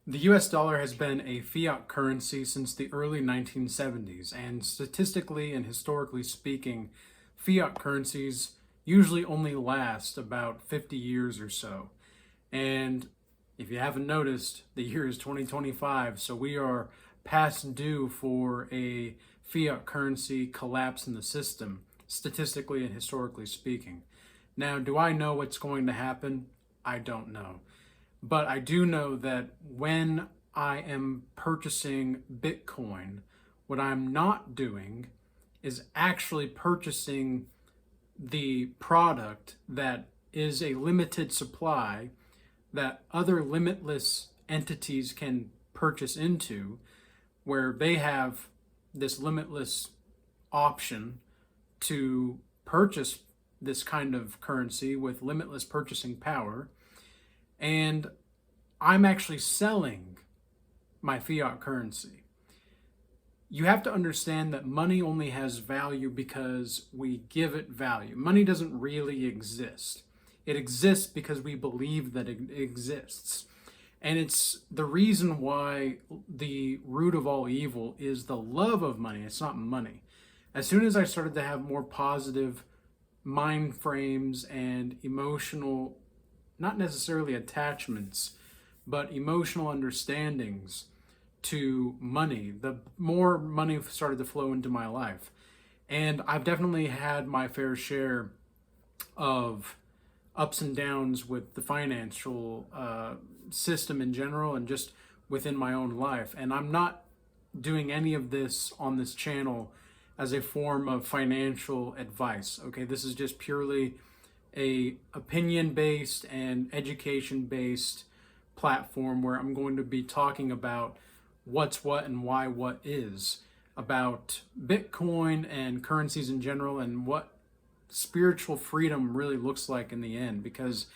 The US dollar has been a fiat currency since the early 1970s, and statistically and historically speaking, fiat currencies usually only last about 50 years or so. And if you haven't noticed, the year is 2025, so we are past due for a fiat currency collapse in the system, statistically and historically speaking. Now, do I know what's going to happen? I don't know. But I do know that when I am purchasing Bitcoin, what I'm not doing is actually purchasing the product that is a limited supply that other limitless entities can purchase into, where they have this limitless option to purchase this kind of currency with limitless purchasing power. And I'm actually selling my fiat currency. You have to understand that money only has value because we give it value. Money doesn't really exist. It exists because we believe that it exists. And it's the reason why the root of all evil is the love of money. It's not money. As soon as I started to have more positive mind frames and emotional, not necessarily attachments, but emotional understandings to money, the more money started to flow into my life. And I've definitely had my fair share of ups and downs with the financial system in general and just within my own life. And I'm not doing any of this on this channel as a form of financial advice. Okay, this is just purely a opinion based and education based platform where I'm going to be talking about what's what and why what is, about Bitcoin and currencies in general, and what spiritual freedom really looks like in the end. Because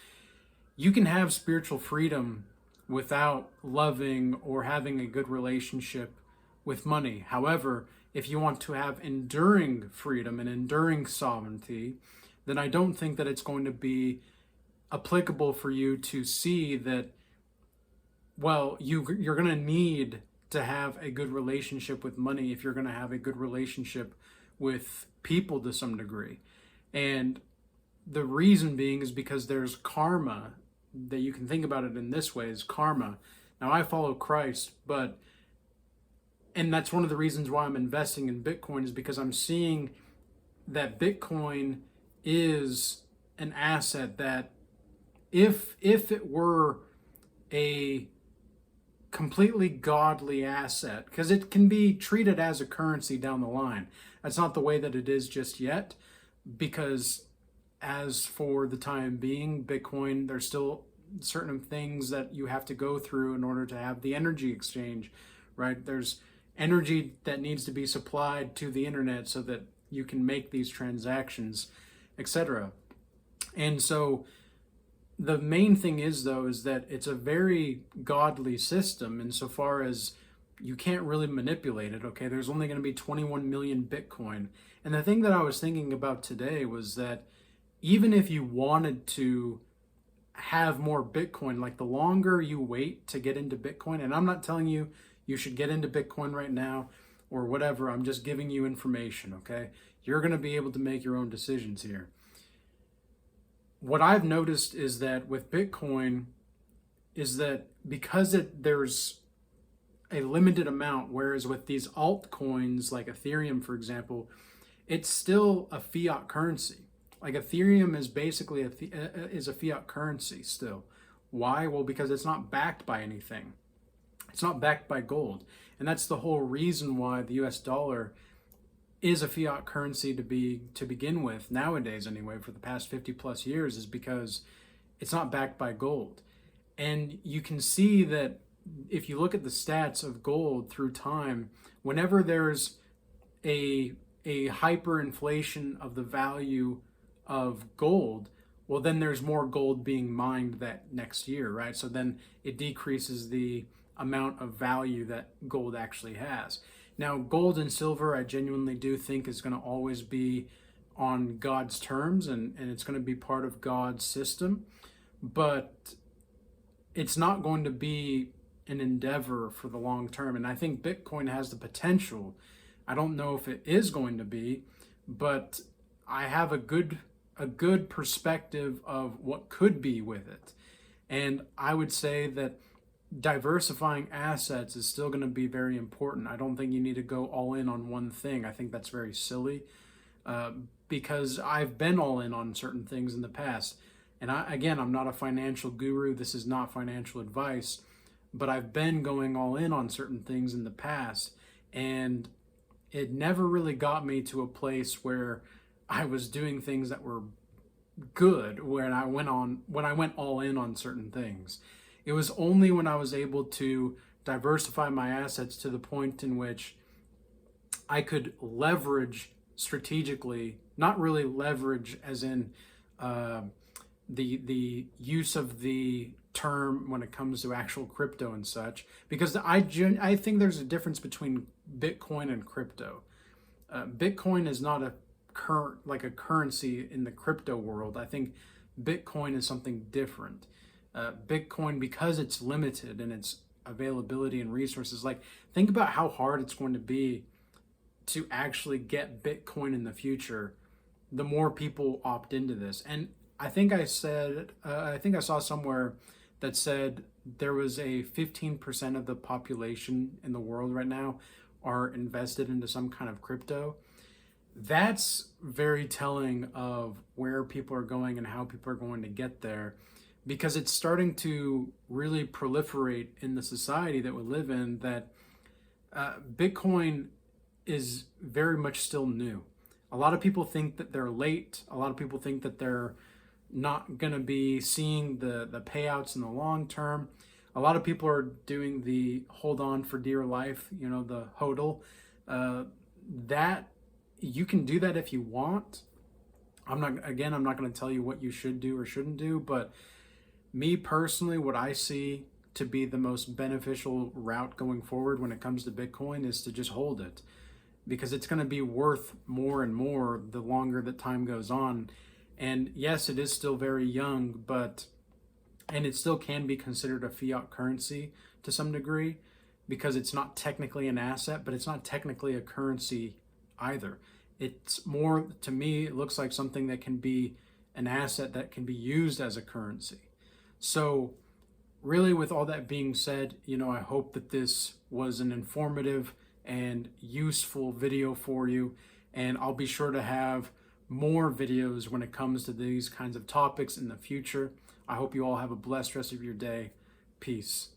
you can have spiritual freedom without loving or having a good relationship with money. However, if you want to have enduring freedom and enduring sovereignty, then I don't think that it's going to be applicable for you to see that, well, you're going to need to have a good relationship with money if you're going to have a good relationship with people to some degree. And the reason being is because there's karma, that you can think about it in this way, is karma. Now, I follow Christ, and that's one of the reasons why I'm investing in Bitcoin, is because I'm seeing that Bitcoin is an asset that if it were a completely godly asset, because it can be treated as a currency down the line. That's not the way that it is just yet, because as for the time being, Bitcoin, there's still certain things that you have to go through in order to have the energy exchange, right? There's energy that needs to be supplied to the internet so that you can make these transactions, etc. And so the main thing is, though, is that it's a very godly system insofar as you can't really manipulate it. Okay, there's only going to be 21 million Bitcoin. And the thing that I was thinking about today was that even if you wanted to have more Bitcoin, like the longer you wait to get into Bitcoin, and I'm not telling you you should get into Bitcoin right now or whatever, I'm just giving you information, okay? You're going to be able to make your own decisions here. What I've noticed is that with Bitcoin is that because there's a limited amount, whereas with these altcoins like Ethereum, for example, it's still a fiat currency. Like Ethereum is basically is a fiat currency still. Why? Well, because it's not backed by anything. It's not backed by gold. And that's the whole reason why the US dollar is a fiat currency to begin with, nowadays anyway, for the past 50 plus years, is because it's not backed by gold. And you can see that if you look at the stats of gold through time, whenever there's a hyperinflation of the value of gold, well, then there's more gold being mined that next year, right? So then it decreases the amount of value that gold actually has. Now, gold and silver, I genuinely do think is going to always be on God's terms, and it's going to be part of God's system, but it's not going to be an endeavor for the long term. And I think Bitcoin has the potential. I don't know if it is going to be, but I have a good perspective of what could be with it. And I would say that diversifying assets is still going to be very important. I don't think you need to go all in on one thing. I think that's very silly, because I've been all in on certain things in the past. And again, I'm not a financial guru. This is not financial advice, but I've been going all in on certain things in the past. And it never really got me to a place where I was doing things that were good when I went all in on certain things. It was only when I was able to diversify my assets to the point in which I could leverage strategically, not really leverage as in the use of the term when it comes to actual crypto and such, because I think there's a difference between Bitcoin and crypto. Bitcoin is not a currency in the crypto world. I think Bitcoin is something different. Bitcoin, because it's limited in its availability and resources, like think about how hard it's going to be to actually get Bitcoin in the future, the more people opt into this. And I think I saw somewhere that said there was a 15% of the population in the world right now are invested into some kind of crypto. That's very telling of where people are going and how people are going to get there, because it's starting to really proliferate in the society that we live in, that Bitcoin is very much still new. A lot of people think that they're late. A lot of people think that they're not going to be seeing the payouts in the long term. A lot of people are doing the hold on for dear life, the hodl. That you can do that if you want. I'm not going to tell you what you should do or shouldn't do, but me personally, what I see to be the most beneficial route going forward when it comes to Bitcoin is to just hold it, because it's going to be worth more and more the longer that time goes on. And yes, it is still very young, and it still can be considered a fiat currency to some degree, because it's not technically an asset, but it's not technically a currency either. It's more, to me, it looks like something that can be an asset that can be used as a currency. So really, with all that being said, I hope that this was an informative and useful video for you, and I'll be sure to have more videos when it comes to these kinds of topics in the future. I hope you all have a blessed rest of your day. Peace.